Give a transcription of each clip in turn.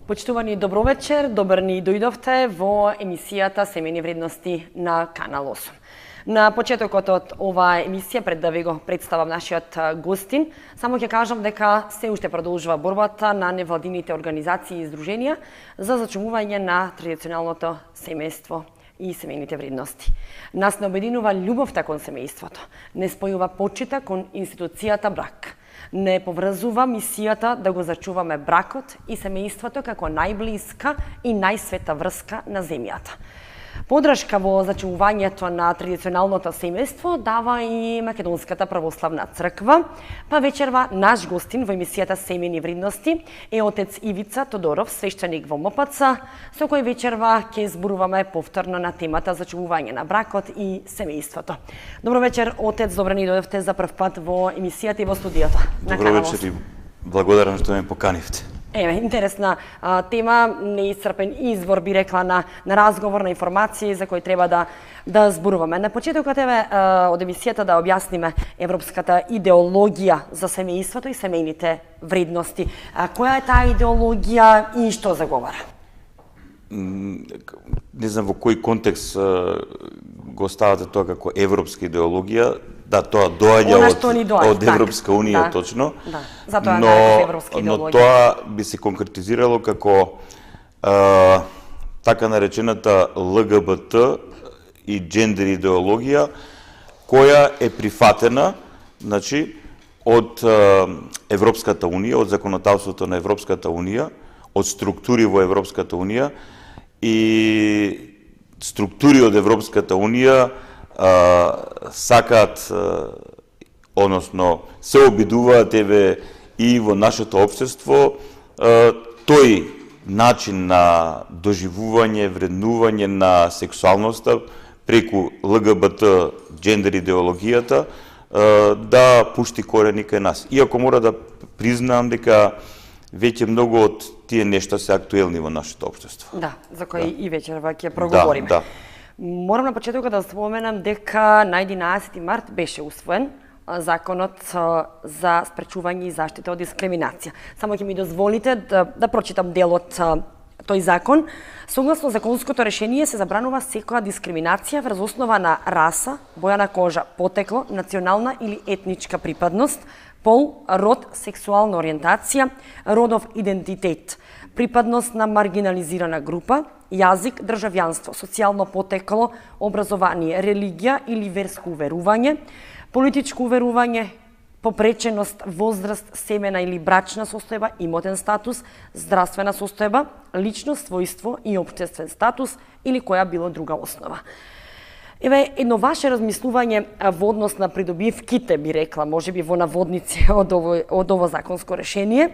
Почитувани добровечер, добар ни дојдовте во емисијата Семени вредности на Канал 8. На почетокот од оваа емисија, пред да ви го представам нашиот гостин, само ќе кажам дека се уште продолжува борбата на невладините организации и издруженија за зачумување на традиционалното семејство и семејните вредности. Нас не обединува љубовта кон семејството, не спојува почита кон институцијата брак. Не поврзува мисијата да го зачуваме бракот и семејството како најблиска и најсвета врска на земјата. Подршка во зачувувањето на традиционалното семејство дава и Македонската православна црква, па вечерва наш гостин во емисијата Семени вредности е отец Ивица Тодоров, свештеник во МПЦ, со кој вечерва ќе зборуваме повторно на темата зачувување на бракот и семејството. Добро вечер, отец, добро ни дојдовте за прв пат во емисијата и во студиото. Добро вечер и благодарам што ме поканивте. Интересна тема, неисцрпен извор, би рекла, на разговор, на информации за кои треба да зборуваме. На почетокот од емисијата да објасниме европската идеологија за семејството и семејните вредности. Која е таа идеологија и што заговара? Не знам во кој контекст го ставате тоа како европска идеологија. Да, тоа доаѓа од Европска унија, точно. Да, затоа е европска идеологија. Но тоа би се конкретизирало како така наречената ЛГБТ и джендер идеологија, која е прифатена, значи, од Европската унија, од законодавството на Европската унија, од структури во Европската унија и структури од Европската унија сакаат, односно се обидуваат и во нашето општество тој начин на доживување, вреднување на сексуалноста преку ЛГБТ джендер идеологијата да пушти корени кај нас. Иако мора да признаам дека веќе многу од тие нешта се актуелни во нашето општество. Да, за кои и вечерва ќе проговориме. Да. Морам на почетокот да споменам дека на 11 март беше усвоен законот за спречување и заштита од дискриминација. Само ќе ми дозволите да прочитам дел од тој закон. Согласно законското решение се забранува секоја дискриминација врз основа на раса, боја на кожа, потекло, национална или етничка припадност, пол, род, сексуална ориентација, родов идентитет, припадност на маргинализирана група, јазик, државјанство, социјално потекло, образование, религија или верско уверување, политичко уверување, попреченост, возраст, семена или брачна состојба, имотен статус, здравствена состојба, лично својство и општествен статус или која било друга основа. Едно ваше размислување во однос на придобивките, би рекла, можеби во наводници од ово законско решение,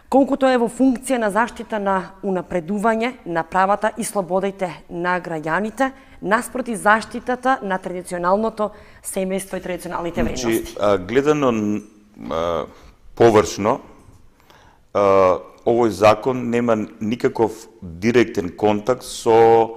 колкуто е во функција на заштита на унапредување на правата и слободите на граѓаните, наспроти заштитата на традиционалното семејство и традиционалните вредности. Гледано површно, овој закон нема никаков директен контакт со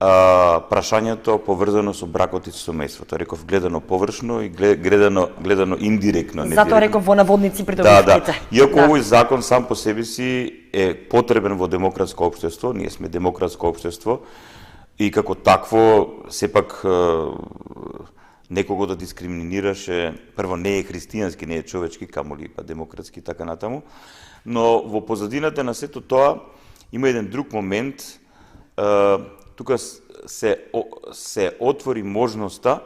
прашањето поврзано со бракот и семејството. Реков гледано површно и гледано индиректно. Затоа реков во наводници придобивките. Иако овој закон сам по себе си е потребен во демократско општество, ние сме демократско општество и како такво сепак некого да дискриминираше, прво не е христијански, не е човечки, камоли па демократски и така натаму, но во позадината на сето тоа има еден друг момент. Тука се отвори можноста,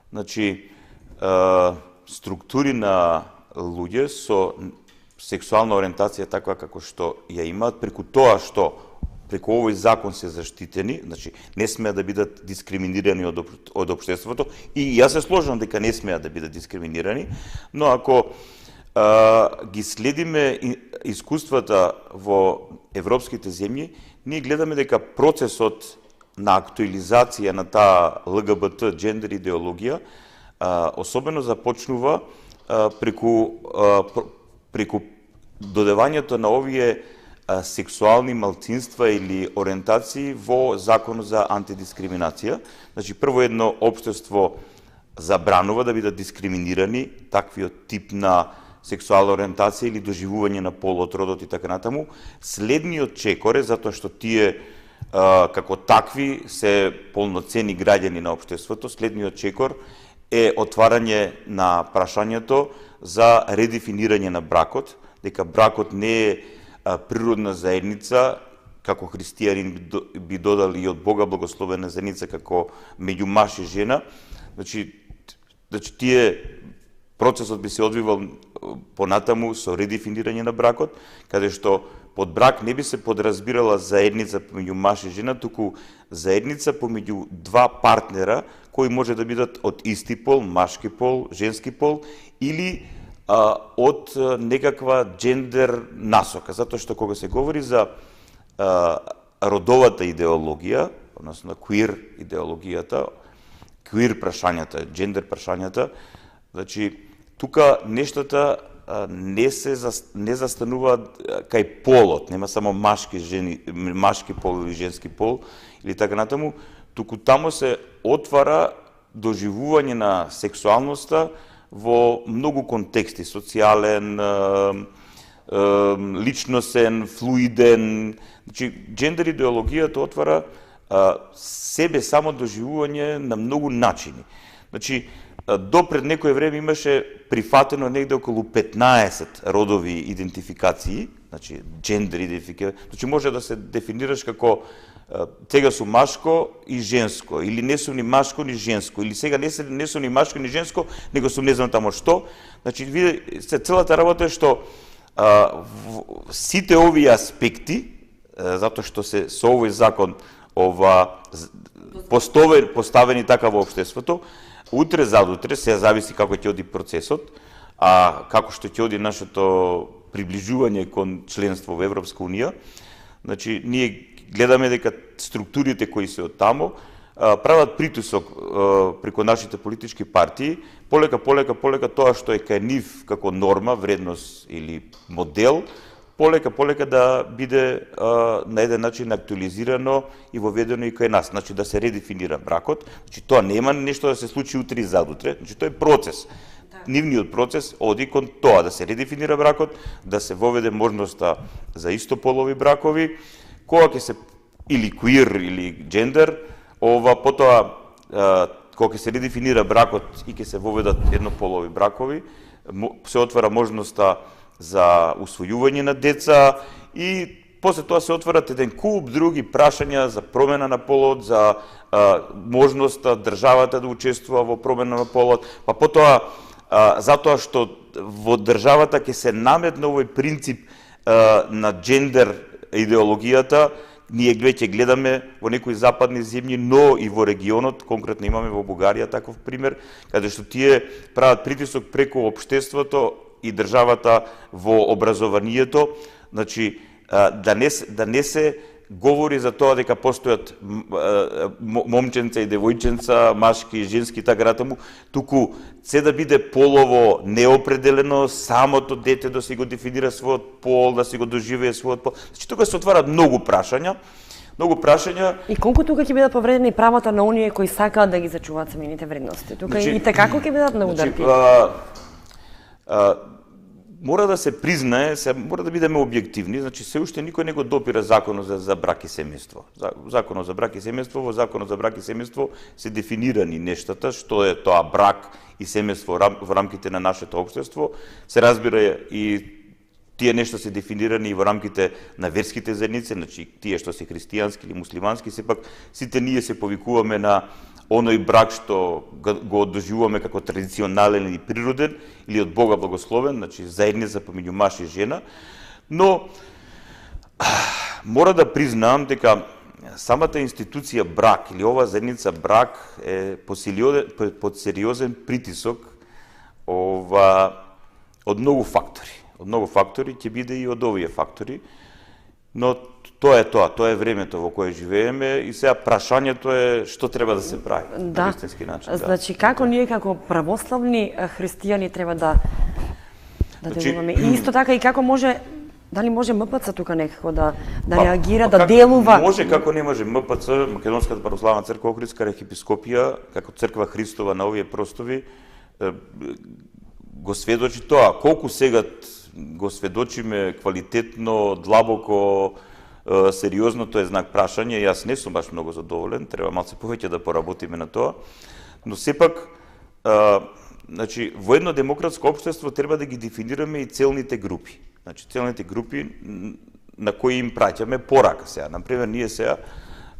значи, структури на луѓе со сексуална ориентација таква како што ја имаат, преку тоа што преку овој закон се заштитени, значи не смеат да бидат дискриминирани од општеството, и јас се сложам дека не смеат да бидат дискриминирани, но ако ги следиме искуствата во европските земји, ние гледаме дека процесот на актуализација на таа ЛГБТ джендер идеологија особено започнува преку додевањето на овие сексуални малцинства или ориентации во Законот за антидискриминација. Значи, прво едно општество забранува да бидат дискриминирани таквиот тип на сексуална ориентација или доживување на полот, родот и така натаму, следниот чекор е затоа што тие како такви се полноценни граѓани на општеството, следниот чекор е отварање на прашањето за редефинирање на бракот, дека бракот не е природна заедница, како христијанин би додал и од Бога благословена заедница како меѓу маж и жена. Значи тие процесот би се одвивал понатаму со редефинирање на бракот, каде што под брак не би се подразбирала заедница помеѓу маж и жена, туку заедница помеѓу два партнера кои може да бидат од исти пол, машки пол, женски пол или од некаква джендер насока, затоа што кога се говори за родовата идеологија, односно квир идеологијата, квир прашањата, джендер прашањата, значи тука нештата не застануваат кај полот, нема само машки пол или женски пол или така натаму, туку таму се отвара доживување на сексуалноста во многу контексти, социјален, личносен, флуиден. Значи, джендер идеологијата отвара себе само доживување на многу начини. Значи, до пред некое време имаше прифатено негде околу 15 родови идентификации, значи джендер идентификација, значи може да се дефинираш како сега су машко и женско, или не сум ни машко ни женско, или сега не сум ни машко ни женско, него сум не знам тамо што. Значи, целата работа е што сите овие аспекти, затоа што се со овој закон поставени така во општеството, утре задутре, се зависи како ќе оди процесот, а како што ќе оди нашето приближување кон членство во Европска унија, значи ние гледаме дека структурите кои се од тамо прават притисок преку нашите политички партии, полека тоа што е кај нив како норма, вредност или модел, полека да биде на еден начин актуализирано и воведено и кај нас, значи да се редефинира бракот. Значи тоа нема нешто да се случи утре и задутре, значи тоа е процес. Нивниот процес оди кон тоа да се редефинира бракот, да се воведе можноста за истополови бракови, кога ќе се или квир или джендер, потоа кога ќе се редефинира бракот и ќе се воведат еднополови бракови, се отвара можноста за усвојување на деца и после тоа се отварат еден куп други прашања за промена на полот, за можноста државата да учествува во промена на полот, па потоа затоа што во државата ќе се наметне овој принцип на джендер идеологијата, ние веќе гледаме во некои западни земји, но и во регионот, конкретно имаме во Бугарија таков пример, каде што тие прават притисок преку општеството и државата во образованието, значи да не се говори за тоа дека постојат момченца и девојченца, машки и женски и така натаму, туку се да биде полово неопределено, самото дете да си го дефинира својот пол, да си го доживее својот пол. Значи тука се отварат многу прашања. И колку тука ќе бидат повредени правата на оние кои сакаат да ги зачуваат самините вредности? Тука и како ќе бидат на ударки? Мора да се признае, мора да бидеме објективни, значи се уште никој не го допира законот за брак и семејство. Законот за брак и семејство, во законот за брак и семејство се дефинирани нештата, што е тоа брак и семејство во рамките на нашето општество. Се разбира и тие нешта се дефинирани и во рамките на верските заедници, значи тие што се христијански или муслимански, сепак сите ние се повикуваме на оној брак што го доживуваме како традиционален или природен, или од Бога благословен, значи заедница помеѓу маж и жена, но мора да признаам дека самата институција брак или ова заедница брак е под сериозен притисок од многу фактори. Од многу фактори, ќе биде и од овие фактори, но тоа е времето во кое живееме и сега прашањето е што треба да се прави на вистински начин. Значи како ние како православни христијани треба да делуваме? И исто така и како може, дали може МПЦ тука некако да реагира, да делува? Може, како не може МПЦ, Македонската православна црква, Охридска архиепископија, како црква Христова на овие простови, го сведочи тоа. Колку сега го сведочиме квалитетно, длабоко, сериозно, тоа е знак прашање. Јас не сум баш многу задоволен, треба малце повеќе да поработиме на тоа. Но сепак, значи, во едно демократско општество треба да ги дефинираме и целните групи. Значи, целните групи на кои им праќаме порака сега. Например, ние сега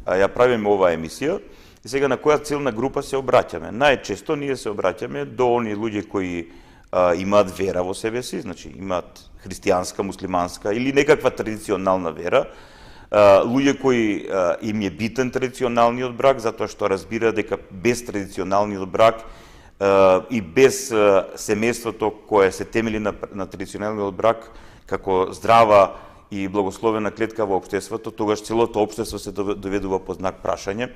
ја правиме оваа емисија и сега на која целна група се обраќаме. Најчесто ние се обраќаме до оние луѓе кои имаат вера во себе си, значи имаат христијанска, муслиманска или некаква традиционална вера, луѓе кои им е битен традиционалниот брак, затоа што разбира дека без традиционалниот брак и без семејството кое се темели на традиционалниот брак како здрава и благословена клетка во општеството, тогаш целото општество се доведува под знак прашање,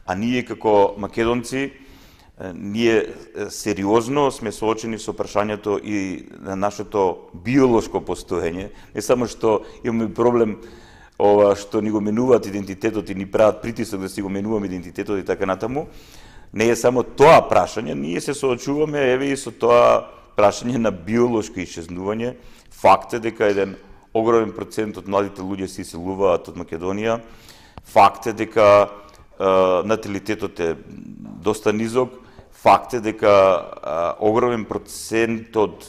а ние како македонци ние сериозно сме соочени со прашањето и на нашето биолошко постоење, не само што имаме проблем што ни го менуваат идентитетот и ни прават притисок да си го менуваме идентитетот и така натаму, не е само тоа прашање, ние се соочуваме еве и со тоа прашање на биолошко исчезнување. Факт е дека еден огромен процент од младите луѓе се иселуваат од Македонија. Факт е дека наталитетот е доста низок. Факт е дека огромен процент од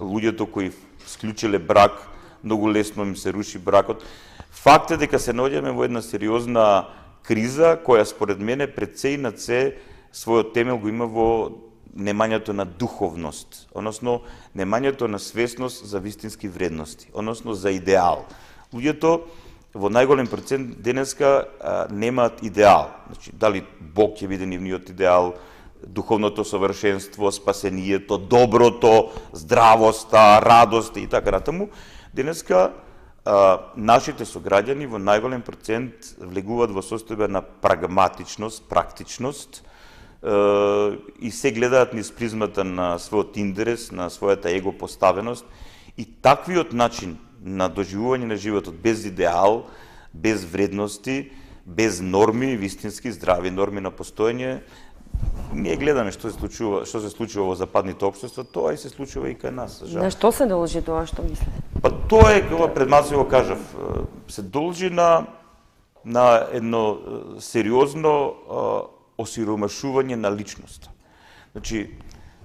луѓето кои склучиле брак, многу лесно им се руши бракот. Факт е дека се наоѓаме во една сериозна криза, која според мене пред се и над се својот темел го има во немањето на духовност, односно немањето на свесност за вистински вредности, односно за идеал. Луѓето во најголем процент денеска немаат идеал. Значи, дали Бог ќе биде нивниот идеал, духовното совршенство, спасението, доброто, здравоста, радост и така натаму. Денеска нашите сограѓани во најголем процент влегуваат во состојба на прагматичност, практичност и се гледаат низ призмата на својот интерес, на својата его поставеност и таквиот начин на доживување на животот без идеал, без вредности, без норми, вистински здрави норми на постоење. Ние гледаме што се случува во западните општества, тоа и се случува и кај нас, жал. На што се должи тоа, што мислите? Па тоа е, кога пред малце го кажав, се должи на едно сериозно осиромашување на личноста. Значи,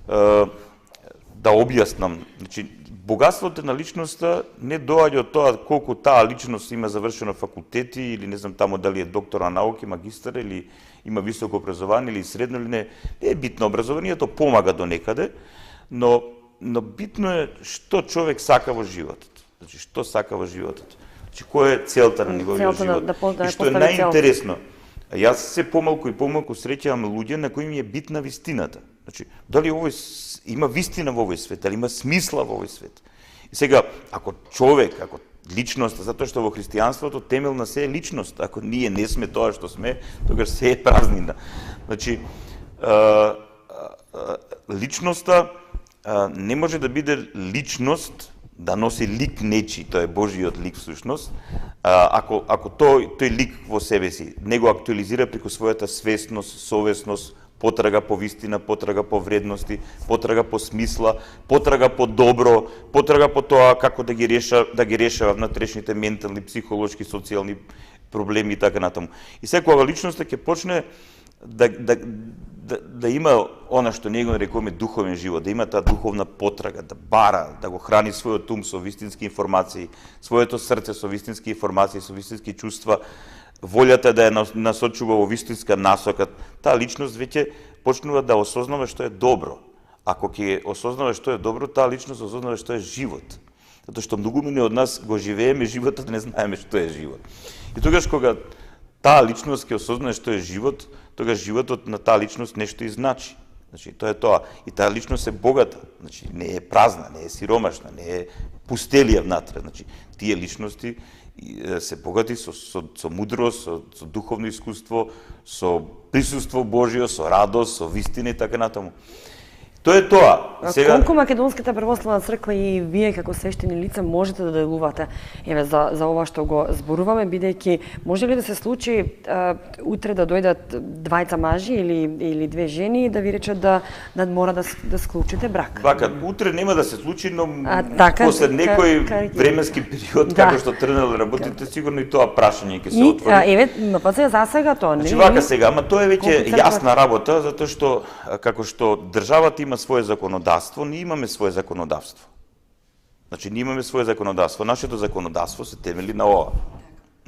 да објаснам, значи, богатството на личноста не доаѓа од тоа колку таа личност има завршено факултети или не знам тамо дали е доктор на науки, магистар или има високо образование или средно или не е битно. Образованието помага до некаде, но битно е што човек сака во животот. Значи, што сака во животот. Значи, која е целта на неговиот живот. И што е најинтересно, јас се помалку и помалку среќавам луѓе на кои ми е битна вистината. Значи, дали овој има вистина во овој свет, дали има смисла во овој свет. И сега, ако човек, ако личност, затоа што во христијанството темел на се е личност. Ако ние не сме тоа што сме, тогаш се е празнина. Значи, личноста не може да биде личност да носи лик нечи, тоа е Божиот лик всушност, ако тој лик во себе си не го актуализира преку својата свесност, совесност, потрага по вистина, потрага по вредности, потрага по смисла, потрага по добро, потрага по тоа како да ги решава внатрешните ментални, психолошки, социјални проблеми и така натаму. И секоја личноста ќе почне да има она што ние го нарекуваме духовен живот, да има таа духовна потрага, да бара, да го храни својот ум со вистински информации, своето срце со вистински информации, со вистински чувства, волјата да ја насочува во вистинска насока. Таа личност веќе почнува да осознава што е добро. Ако ќе осознава што е добро, таа личност осознава што е живот. Затоа што многу од нас го живееме животот, не знаеме што е живот. И тогаш кога таа личност ќе осознае што е живот, тогаш животот на таа личност нешто и значи. Значи, тоа е тоа. И таа личност е богата. Значи, не е празна, не е сиромашна, не е пустелија внатре. Значи, тие личности се богати со мудрост, со духовно искуство, со присуство Божјо, со радост, со вистина и така натаму. Тоа е тоа. Колку Македонската православна црква и вие како свештени лица можете да делувате еве за ова што го зборуваме, бидејќи може ли да се случи утре да дојдат двајца мажи или две жени и да ви речат да мора да склучите брак? Вака, утре нема да се случи, но после некој временски период како што тргнал да работите, сигурно и тоа прашање ќе се отвори. Еве, МПЦ за сега тоа не. Значи вака сега, ама тоа е веќе јасна работа, затоа што како што државата има свое законодавство, ние имаме свое законодавство. Значи, ние имаме свое законодавство. Нашето законодавство се темели на ова.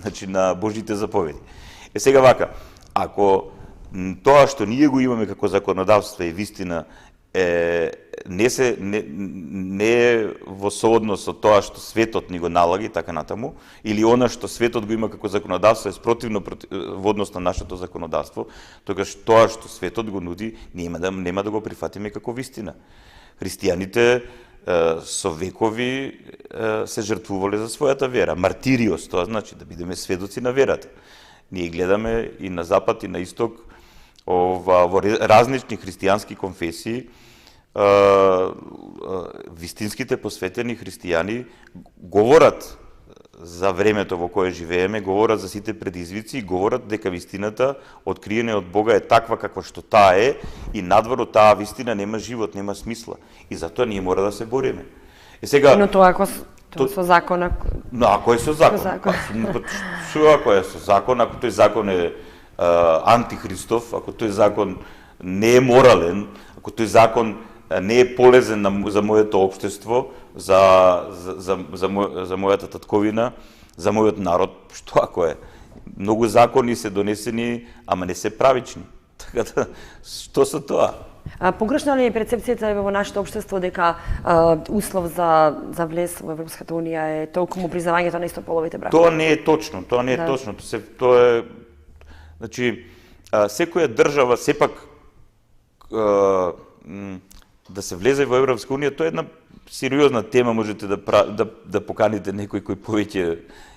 Значи, на Божите заповеди. Сега вака, ако тоа што ние го имаме како законодавство и вистина не е во сооднос со тоа што светот ни го налага и така натаму, или она што светот го има како законодавство е спротивно во однос на нашето законодавство, тогаш тоа што светот го нуди, нема да го прифатиме како вистина. Христијаните со векови се жртвувале за својата вера. Мартириос, тоа значи да бидеме сведоци на верата. Ние гледаме и на запад и на исток во различни христијански конфесии, вистинските посветени христијани говорат за времето во кое живееме, говорат за сите предизвици и говорат дека вистината откриена од Бога е таква каква што таа е и надвор од таа вистина нема живот, нема смисла. И затоа ние мора да се бориме. Сега, но тоа ако со закон, ако е со закон. Што ако е со закон, ако тој закон е антихристов, ако тој закон не е морален, ако тој закон не е полезен за моето општество, за мојата татковина, за мојот народ, што ако е? Многу закони се донесени, ама не се правични. Така да, што со тоа? Погрешна ли е перцепцијата во нашето општество дека услов за влез во Европската унија е толку признавањето на истополовите бракови? Тоа не е точно, тоа не е точно. Тоа е, значи, секоја држава сепак да се влезе во Европска унија, тоа е една сериозна тема, можете да поканите некој кој повеќе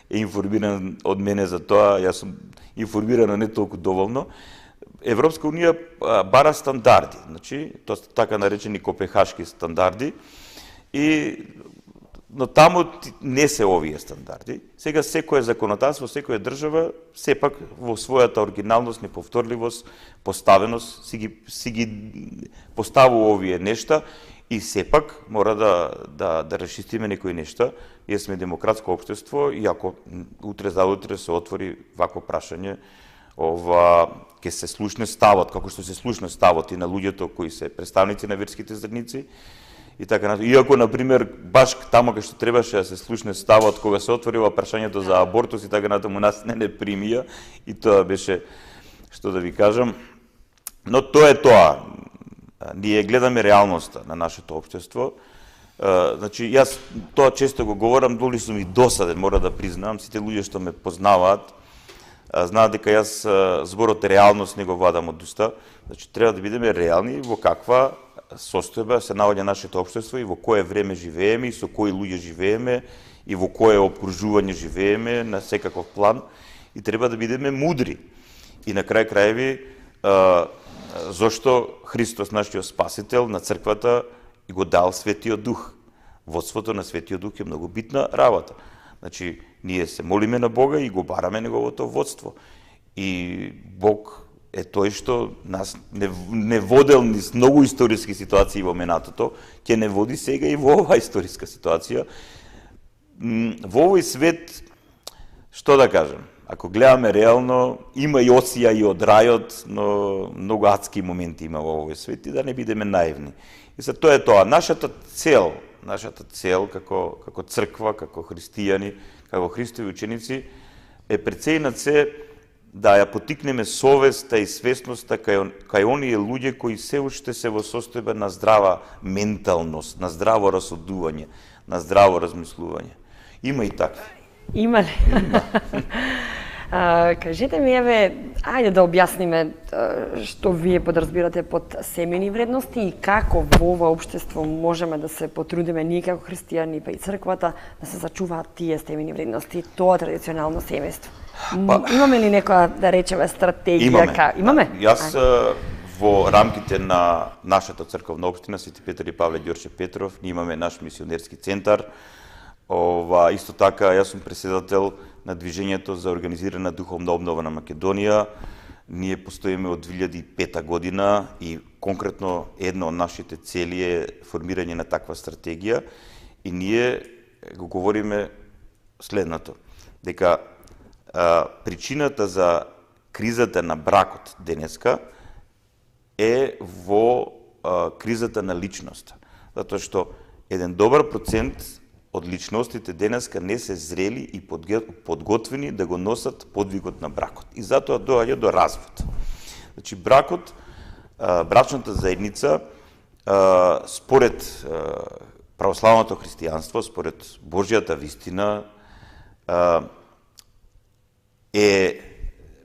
е информиран од мене за тоа, јас сум информиран не толку доволно. Европска унија бара стандарди, значи, тоа се така наречени копенхашки стандарди, но таму не се овие стандарди. Сега секоја законодавство, секоја држава, сепак во својата оригиналност, неповторливост, поставеност, си ги поставува овие нешта и сепак мора да расчистиме некои нешта. Ние сме демократско општество и ако утре за утре се отвори вакво прашање, ќе се слушне ставот, како што се слушне ставот и на луѓето кои се представници на верските заедници, и така натаму. Иако, например, баш таму кај што требаше да се слушне ставот кога се отворила прашањето за абортус и така натаму, нас не примија и тоа беше, што да ви кажам, но тоа е тоа. Ние гледаме реалноста на нашето општество. Значи, јас тоа често го говорам, доли сум и досаден, мора да признавам, сите луѓе што ме познаваат, знаат дека јас зборот реалност не го вадам од уста. Значи, треба да бидеме реални во каква состојба се наоѓа нашето општество и во кое време живееме и со кои луѓе живееме и во кое обкружување живееме на секаков план и треба да бидеме мудри. И на крај крајеви зошто Христос, нашиот Спасител на црквата, го дал Светиот Дух. Водството на Светиот Дух е многу битна работа. Значи, ние се молиме на Бога и го бараме неговото водство. И Бог е тој што нас не водел низ многу историски ситуации во минатото, ќе не води сега и во оваа историска ситуација. Во овој свет, што да кажем, ако гледаме реално, има и осија и од рајот, но многу адски моменти има во овој свет и да не бидеме наивни. И за тоа е тоа. Нашата цел како црква, како христијани, како Христови ученици, е пред се и над се да ја потикнеме совеста и свесноста кај оние луѓе кои се уште се во состојба на здрава менталност, на здраво расудување, на здраво размислување. Има и така. Има ли? Има. Кажете ми, ајде да објасниме што вие подразбирате под семени вредности и како во ова општество можеме да се потрудиме ние како христијани па и црквата да се зачуваат тие семени вредности, тоа традиционално семејство. Имаме ли некоја, да речеме, стратегија? Имаме. Имаме? Јас во рамките на нашата црковна општина Свети Петар и Павле Ѓорче Петров, ние имаме наш мисионерски центар. Исто така, јас сум преседател на Движењето за организирана духовна обнова на Македонија. Ние постоиме од 2005 година и конкретно една од нашите цели е формирање на таква стратегија и ние го говориме следното, дека причината за кризата на бракот денеска е во кризата на личноста. Затоа што еден добар процент од личностите денеска не се зрели и подготвени да го носат подвигот на бракот. И затоа доаѓа до развод. Значи, бракот, брачната заедница, според православното христијанство, според Божјата вистина, е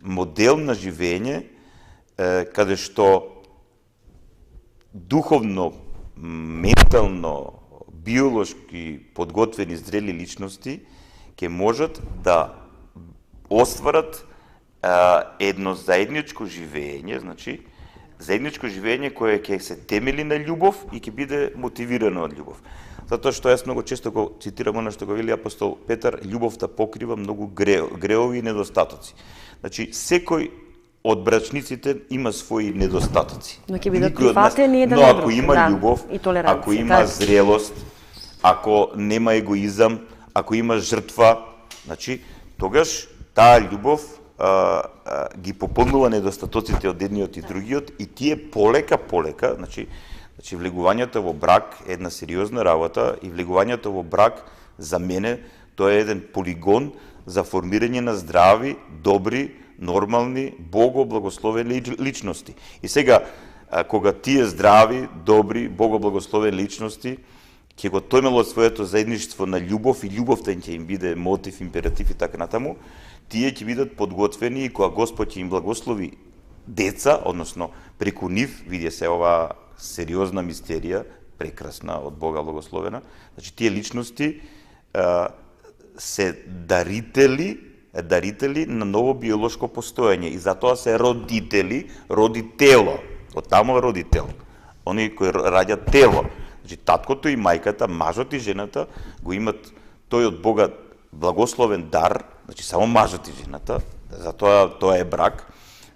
модел на живење каде што духовно, ментално, биолошки подготвени зрели личности ќе можат да остварат едно заедничко живење, значи заедничко живење кое ќе се темели на љубов и ќе биде мотивирано од љубов. Затоа што јас многу често го цитирам она што го вели апостол Петар, љубовта покрива многу греови и недостатоци. Значи, секој од брачниците има своји недостатоци. Но ќе бидат прифатени еден друг. Но ако има љубов, ако има зрелост, ако нема егоизам, ако има жртва, значи, тогаш таа љубов ги пополнува недостатоците од едниот и другиот и тие полека, значи влегувањето во брак е една сериозна работа и влегувањето во брак за мене тоа е еден полигон за формирање на здрави, добри, нормални, богоблагословени личности. И сега, кога тие здрави, добри, богоблагословени личности ќе го темелат своето заедништво на љубов и љубовта ќе им биде мотив, императив и така натаму, тие ќе бидат подготвени и кога Господ ќе им благослови деца, односно преку нив, види се ова сериозна мистерија, прекрасна, од Бога благословена, значи тие личности се дарители на ново биолошко постоење и затоа се родители, родитело, од тамо родител, они кои раѓаат тело. Значи таткото и мајката, мажот и жената го имат тој од Бога благословен дар, значи само мажот и жената, затоа тоа е брак,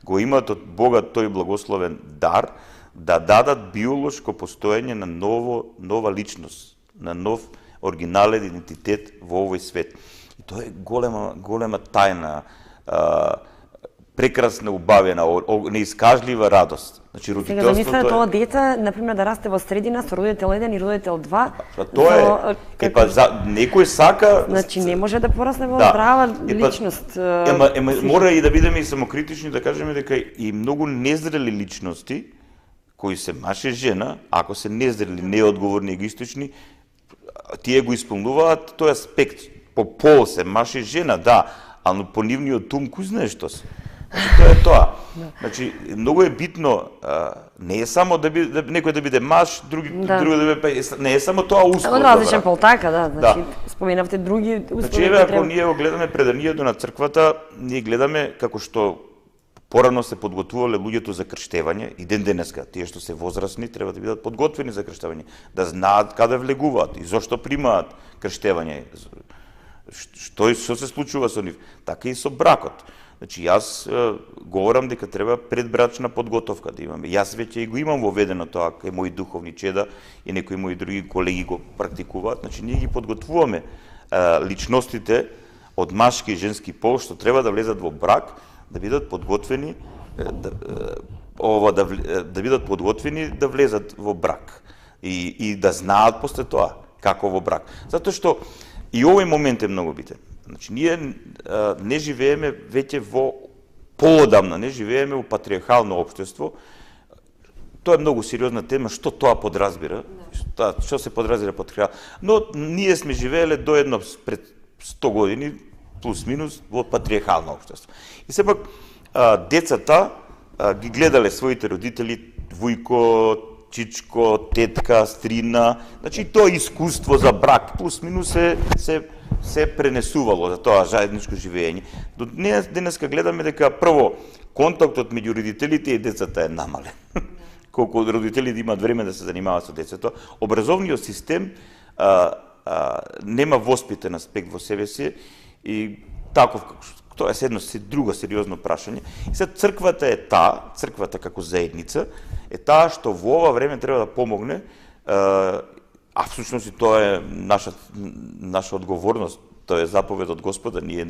го имат од Бога тој благословен дар да дадат биолошко постоење на нова личност, на нов оригинален идентитет во овој свет. И тоа е голема тајна, прекрасна, убавена, неискажлива радост. Значи родителството. Сега замислете тоа дете, например, да расте во средина со родител 1 и родител 2. Тоа е, некој сака. Значи не може да порасне во здрава личност. Мора и да бидеме и самокритични, да кажеме дека и многу незрели личности кои се маж и жена, ако се незрели, неодговорни, егоистични, тие го исполнуваат тој аспект. По пол се маж и жена, да, али по нивниот ум, кој знае што се. Значи, тоа е тоа. Значи, многу е битно, не е само да некој да биде маж, други да биде, не е само тоа услов. Од различен пол, така, да. Значи, споменавте други услови. Значи, ако ние го гледаме преданието на црквата, ние гледаме како што порано се подготвувале луѓето за крштевање, и ден денеска, тие што се возрастни, треба да бидат подготвени за крштевање, да знаат каде влегуваат и зошто примаат крштевање. Што се случува со нив? Така и со бракот. Значи, јас говорам дека треба предбрачна подготовка да имаме. Јас веќе го имам воведено тоа, кај мои духовни чеда и некои мои други колеги го практикуваат. Значи, ние ги подготвуваме личностите од машки и женски пол, што треба да влезат во брак, да бидат подготвени да влезат во брак и да знаат после тоа како во брак. Затоа што и овој момент е многу битен. Значи, ние не живееме веќе поодамна, не живееме во патриархално општество. Тоа е многу сериозна тема, што тоа подразбира, што се подразбира патриархално. Но ние сме живееле до едно пред 100 години, плюс минус, во патриархално општество. И сепак децата ги гледале своите родители, вујко, чичко, тетка, стрина, значи тоа искуство за брак, плюс минус се пренесувало за тоа заедничко живење. До денеска гледаме дека прво контактот меѓу родителите и децата е намален. Колку родителите имаат време да се занимаваат со децето, образовниот систем нема воспитен аспект во себе си и таков тоа е едно друго сериозно прашање. И сега црквата како заедница е таа што во ова време треба да помогне, а всушност и тоа е наша одговорност, тоа е заповед од Господа, ние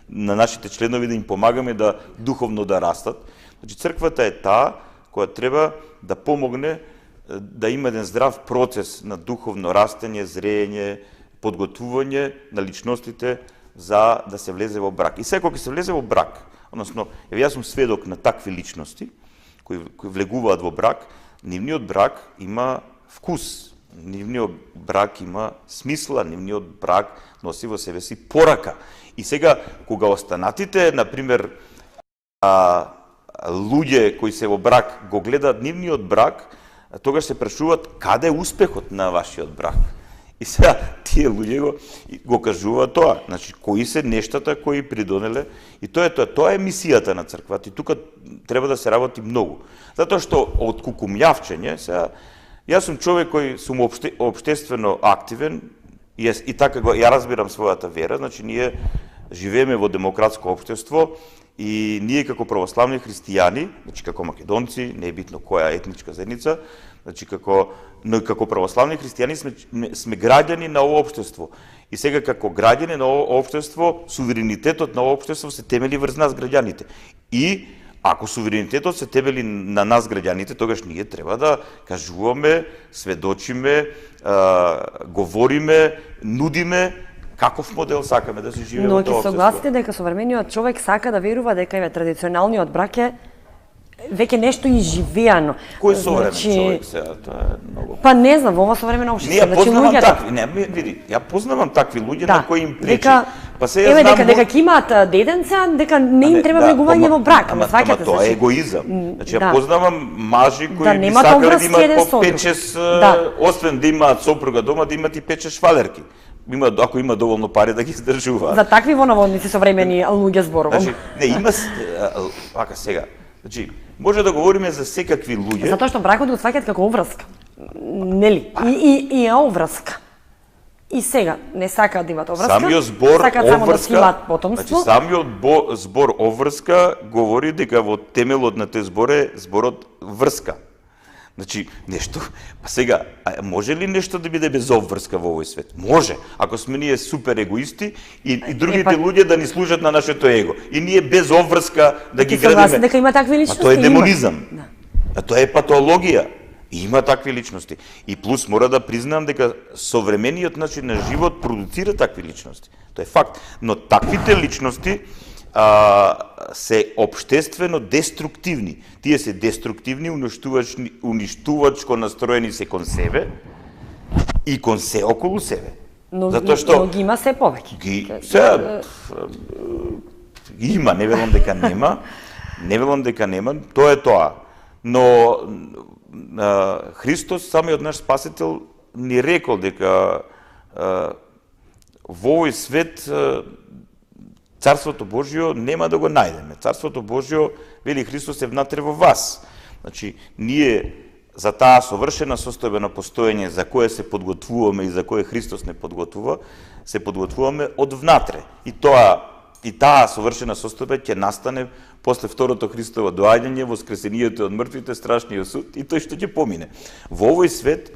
на нашите членови да им помагаме да духовно да растат. Значи црквата е таа која треба да помогне да има еден здрав процес на духовно растење, зреење, подготвување на личностите за да се влезе во брак. И сега кога се влезе во брак, односно, јас сум сведок на такви личности кои влегуваат во брак, нивниот брак има вкус, нивниот брак има смисла, нивниот брак носи во себе си порака. И сега, кога останатите, например, луѓе кои се во брак го гледаат нивниот брак, тогаш се прашуваат каде е успехот на вашиот брак. И сега тие луѓе го кажуваат тоа, значи кои се нештата кои придонеле, и тоа е мисијата на црквата и тука треба да се работи многу. Затоа што од кукумјавчење, сега јас сум човек кој сум општествено активен и така ја разбирам својата вера, значи ние живееме во демократско општество и ние како православни христијани, значи како македонци, не е битно која етничка заедница, значи како православни христијани сме граѓани на ова општество. И сега како граѓани на ова општество, суверенитетот на ова општество се темели врз нас граѓаните. И ако суверенитетот се темели на нас граѓаните, тогаш ние треба да кажуваме, сведочиме, говориме, нудиме каков модел сакаме да се живее во тоа општество. Но ќе согласите дека современиот човек сака да верува дека традиционалниот брак е веќе нешто изживеано. Кој современ човек сега? Тоа е многу. Па не знам, во ова современо општество. Не, ја познавам такви, види, ја познавам такви луѓе на кои им пречи. Па се ја знам дека ќе имаат деденца, дека не им треба влегување во брак, ама сваќате се. Тоа е егоизам. Значи ја познавам мажи кои би сакале да имаат по 5-6, освен да имаат сопруга дома, да имаат и 5-6 швалерки. Ако има доволно пари да ги издржуваат. За такви во наводници современи луѓе зборувам. Значи, не има вака сега. Значи, може да говориме за секакви луѓе. Затоа што бракот го сваќаат како обврска. Нели? И е обврска. И сега не сакаат да имаат обврска. Самиот збор обврска, да имаат потомство. Значи, самиот збор обврска говори дека во темелот на тој збор е зборот врска. Значи, нешто, па сега, може ли нешто да биде без обврска во овој свет? Може, ако сме ние супер егоисти и другите луѓе да ни служат на нашето его. И ние без обврска да ги градиме. Дека има такви личности. Тоа е демонизам. А тоа е патологија. И има такви личности. И плюс мора да признам дека современиот начин на живот продуцира такви личности. Тоа е факт. Но таквите личности се општествено деструктивни. Тие се деструктивни, уништувачко настроени се кон себе и кон се околу себе. Но ги има се повеќе. Има, не велам дека нема, тоа е тоа. Но Христос, самиот наш Спасител, ни рекол дека во овој свет Царството Божјо нема да го најдеме. Царството Божјо, вели Христос, е внатре во вас. Значи, ние за таа совршена состојба на постоење за кое се подготвуваме и за кое Христос не подготвува, се подготвуваме од внатре. И таа совршена состојба ќе настане после второто Христово доаѓање, воскресението од мртвите, страшниот суд и тој што ќе помине. Во овој свет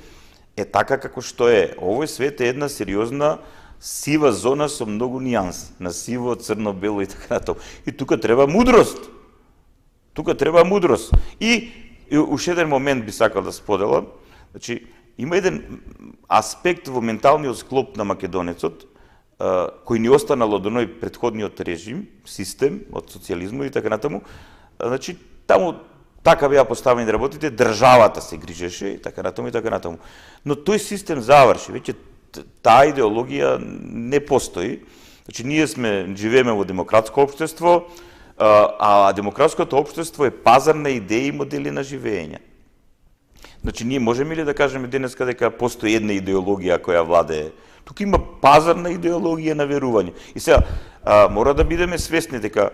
е така како што е. Овој свет е една сериозна сива зона со многу нијанси, на сиво, црно, бело и така натаму. И тука треба мудрост. И уште еден момент би сакал да споделам. Значи, има еден аспект во менталниот склоп на македонецот, кој ни останал од оној претходниот режим, систем, од социјализмот и така натаму. Значи, таму така беа поставени работите, државата се грижеше и така натаму. Но тој систем заврши, веќе таа идеологија не постои. Значи, ние живееме во демократско општество, а демократското општество е пазар на идеи и модели на живење. Значи, ние можеме ли да кажеме денеска дека постои една идеологија која владее? Тука има пазар на идеологија на верување. И сега, мора да бидеме свесни дека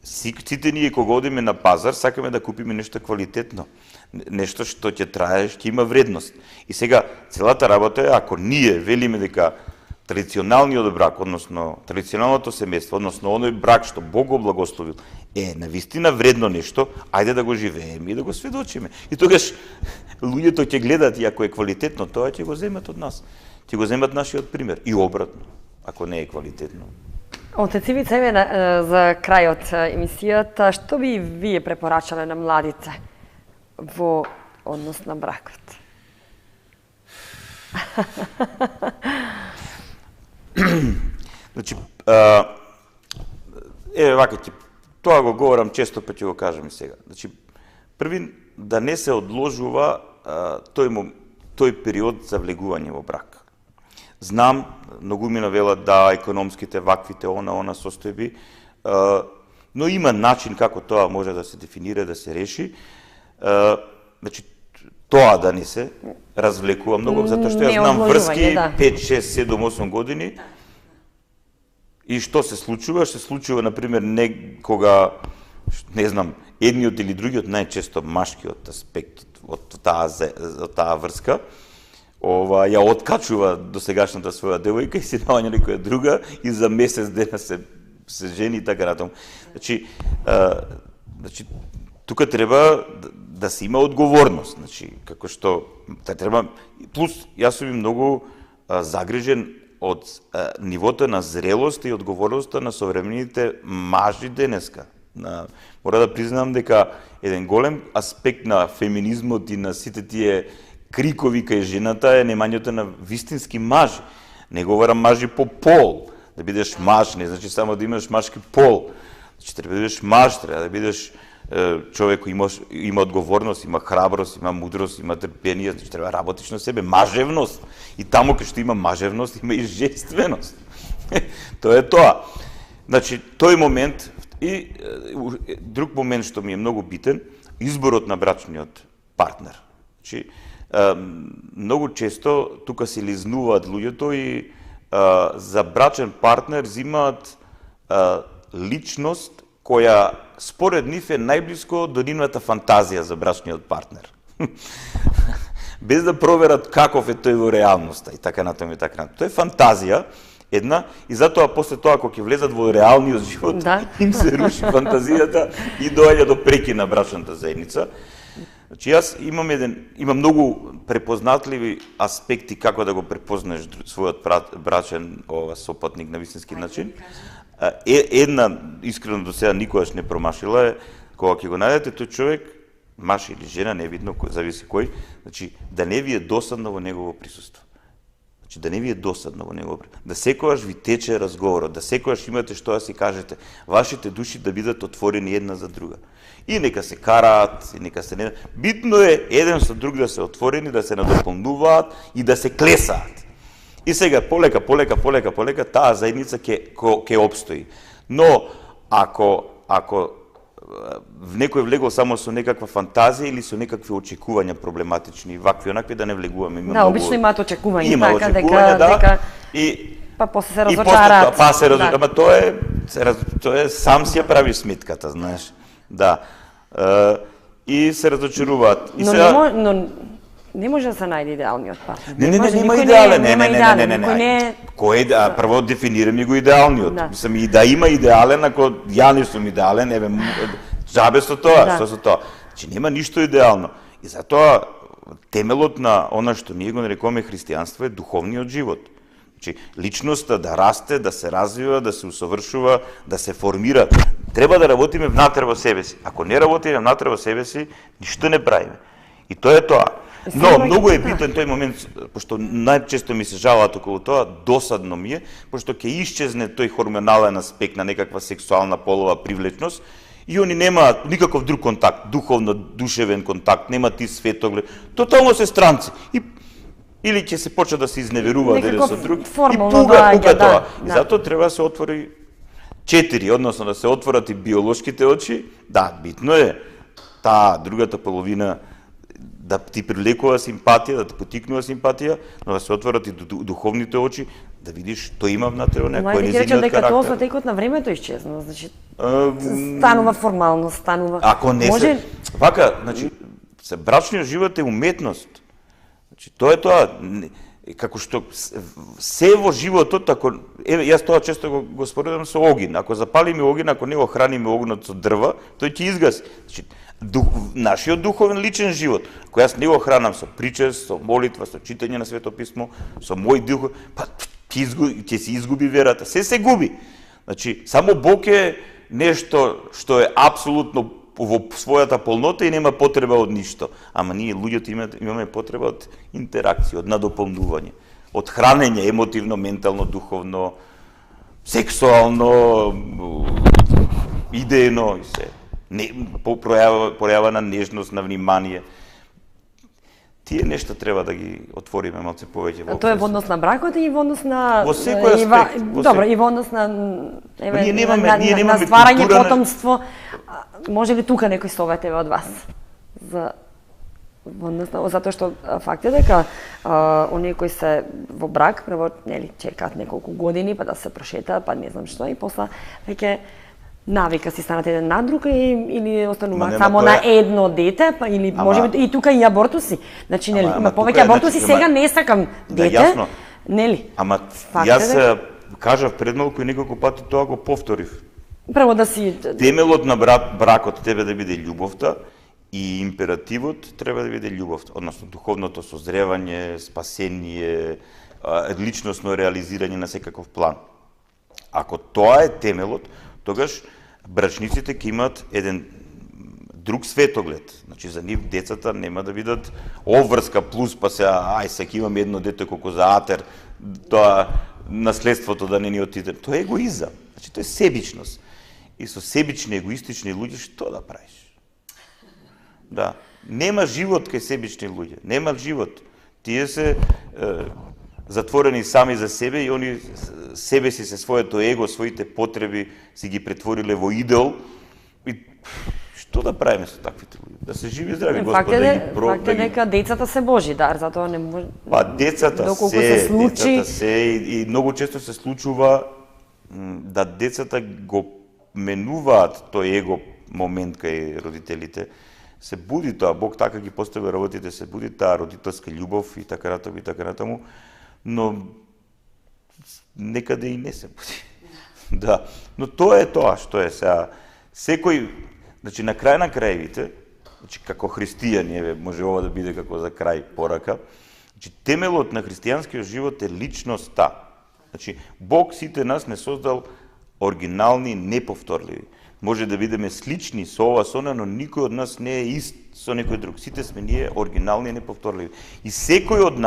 Сите ние кога одиме на пазар, сакаме да купиме нешто квалитетно, нешто што ќе трае, ќе има вредност. И сега, целата работа е, ако ние велиме дека традиционалниот брак, односно традиционалното семејство, односно оној брак што Бог го благословил, е навистина вредно нешто, ајде да го живееме и да го сведочиме. И тогаш луѓето ќе гледат и ако е квалитетно, тоа ќе го земат од нас. Ќе го земат нашиот пример и обратно, ако не е квалитетно. Отец Ивица, еве за крај од емисијата, што би вие препорачале на младице во однос на бракот? Значи, вака ќе, тоа го говорам често, па ќе го кажам и сега. Значи, први, да не се одложува тој период за влегување во брак. Знам, многумина велат да економските, ваквите, она состојби, но има начин како тоа може да се дефинира, да се реши. Значи, тоа да не се развлекува многу, затоа што ја знам врски 5, 6, 7, 8 години. И што се случува? Се случува, например, не кога, не знам, едниот или другиот, најчесто машкиот аспект од таа врска, ја откачува до сегашната своја девојка и се наоѓа некоја друга и за месец дена се жени и така натаму. Значи, тука треба да се има одговорност, значи, како што треба, плюс јас сум многу загрижен од нивото на зрелост и одговорноста на современите мажи денеска. Мора да признам дека еден голем аспект на феминизмот и на сите тие крикови кај жената е немањето на вистински мажи. Не говорам мажи по пол, да бидеш маж, не значи само да имаш машки пол. Значи треба да бидеш маж, треба да бидеш човек кој има одговорност, има храброст, има мудрост, има трпение, значи треба да работиш на себе, мажевност. И таму кај што има мажевност, има и женственост. Тоа е тоа. Значи, тој момент и друг момент што ми е многу битен, изборот на брачниот партнер. Значи, многу често тука се лизнуваат луѓето и за брачен партнер взимаат личност која според нив е најблиско до нивната фантазија за брачниот партнер. Без да проверат каков е тој во реалноста и така натаму и така натаму. Тоа е фантазија една и затоа после тоа кога ќе влезат во реалниот живот, им се руши фантазијата и доаѓа до прекин на брачната заедница. Значи јас имам многу препознатливи аспекти како да го препознаеш својот брачен сопатник на вистински начин. Една, искрено до сега никогаш не промашила е, кога ќе го најдете тој човек, маж или жена, не видно, зависи кој, значи да не ви е досадно во негово присуство. Значи да не ви е досадно во негово присуство. Да секогаш ви тече разговорот, да секогаш имате што да си кажете, вашите души да бидат отворени една за друга. И нека се караат, и нека се не... Битно е еден со друг да се отворени, да се надополнуваат и да се клесаат. И сега полека таа заедница ќе опстои. Но ако некој влегол само со некаква фантазија или со некакви очекувања проблематични, вакви онакви, да не влегуваме. Да, обично имаат очекувања, има така очекувања, дека и па после се разочараат. Ама тоа е сам си ја прави сметката, знаеш. Да. И се разочаруваат. Но не може да се најде идеалниот партнер. Нема идеален. Не. Кој е, прво дефинираме го идеалниот. Мислам и да има идеален, ако ја не сум идеален, еве џабе со тоа, што со тоа. Значи нема ништо идеално. И затоа темелот на она што ние го нарекуваме христијанство е духовниот живот. Значи личноста да расте, да се развива, да се усовршува, да се формира. Треба да работиме внатре во себе си. Ако не работиме внатре во себе си, ништо не правиме. И тоа е тоа. Но многу е битен тој момент, пошто најчесто ми се жалаат околу тоа, досадно ми е, пошто ќе исчезне тој хормонален аспект на некаква сексуална полова привлечност и они немаат никаков друг контакт, духовно, душевен контакт, немаат и светоглед, тотално се странци. Или ќе се почне да се изневеруваат еден со друг и пуга тоа. И затоа треба да се отвори 4, односно да се отворат и биолошките очи. Да, битно е таа другата половина да ти привлекува симпатија, да ти потикнува симпатија, но да се отворат и духовните очи, да видиш што има внатре во некој Мајте ќе речем незиниот дека тоа со карактер. текот на времето исчезна, значи станува формално, станува. Ако не може... се вака, значи брачниот живот е уметност. Значи тоа е тоа како што се во животот, ако јас тоа често го споредам со огин, ако запалиме огин, ако не го храниме огнот со дрва, тој ќе изгаси. Значи нашиот духовен личен живот, кој јас не го хранам со причест, со молитва, со читање на Свето писмо, со мој дух, па ќе се изгуби верата, се губи. Значи само Бог е нешто што е апсолутно во својата полнота и нема потреба од ништо. Ама ние луѓето имаме потреба од интеракција, од надополнување, од хранење емотивно, ментално, духовно, сексуално, идејно и се. Пројава на нежност, на внимание. Тие нешта треба да ги отвориме малце повеќе во. Тоа е во однос на бракот и во однос на во секој аспект. Добро, и во однос на ние немаме на стварање култура потомство. Може ли тука некој совет еве од вас? За во однос на затоа што факт е дека оние кои се во брак прво нели чекаат неколку години па да се прошетаат, па не знам што и после веќе навика си станат еден на друг или остануваат само на едно дете, па или можеби и тука и абортуси. Значи нели има повеќе абортуси, сега не сакам дете. Нели? Ама јас кажав пред малку и неколку пати тоа го повторив. Прво да си темелот на бракот треба да биде љубовта и императивот треба да биде љубовта, односно духовното созревање, спасение, личносно реализирање на секаков план. Ако тоа е темелот, тогаш брачниците ќе имаат еден друг светоглед. Значи за нив децата нема да бидат обврска плюс па се ќе имаме едно дете колку за атер, тоа наследството да не ни отиде. Тоа е егоизам. Значи тоа е себичност. И со себични, егоистични луѓе што да правиш? Да, нема живот кај себични луѓе, нема живот. Тие се затворени сами за себе и они себе си се своето его, своите потреби си ги претвориле во идол. И што да правиме со таквите луѓе? Да се живи здрави, Господи, да ги факт е дека децата се Божи дар, затоа не може. Па децата се и многу често се случува да децата го менуваат тој его момент кај родителите, се буди тоа, Бог така ги постави работите, се буди таа родителска љубов и така натаму, но некаде и не се буди. Да, но тоа е тоа што е сега. Секој, значи на крај на краевите, значи како христијани, еве може ова да биде како за крај порака, значи темелот на христијанскиот живот е личноста. Значи Бог сите нас не создал оригинални, неповторливи. Може да бидеме слични со ова, со она, но никој од нас не е ист со некој друг. Сите сме ние оригинални и неповторливи. И секој од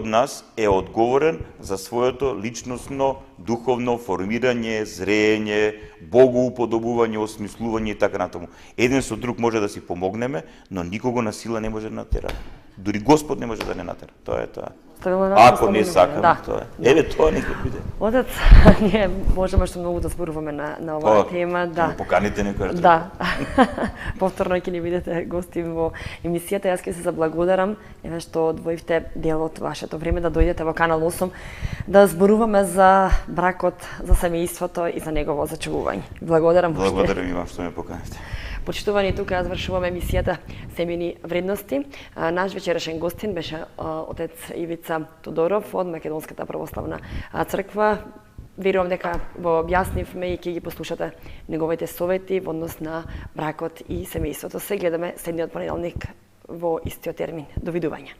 нас е одговорен за своето личносно, духовно формирање, зреење, богоуподобување, осмислување и така натаму. Еден со друг може да си помогнеме, но никого на сила не може да натера. Дури Господ не може да не натера. Тоа е тоа. Ако не сакаме, тоа е. Еве тоа нека биде. Отец, ние можеме што многу да зборуваме на оваа тема, да. Поканите некој. Да. Повторно ќе ни бидете гости во емисијата. Јас ќе се заблагодарам еве што одвоивте дел од вашето време да дојдете во Канал 8 да зборуваме за бракот, за семејството и за негово зачувување. Благодарам. Благодарам и вам што ме поканите. Почитувани, тука завршуваме емисијата Семени вредности. Наш вечерашен гостин беше отец Ивица Тодоров од Македонската православна црква. Верувам дека во објаснивме и ќе ги послушате неговите совети во однос на бракот и семејството. Се гледаме следниот понеделник во истиот термин. Довидување.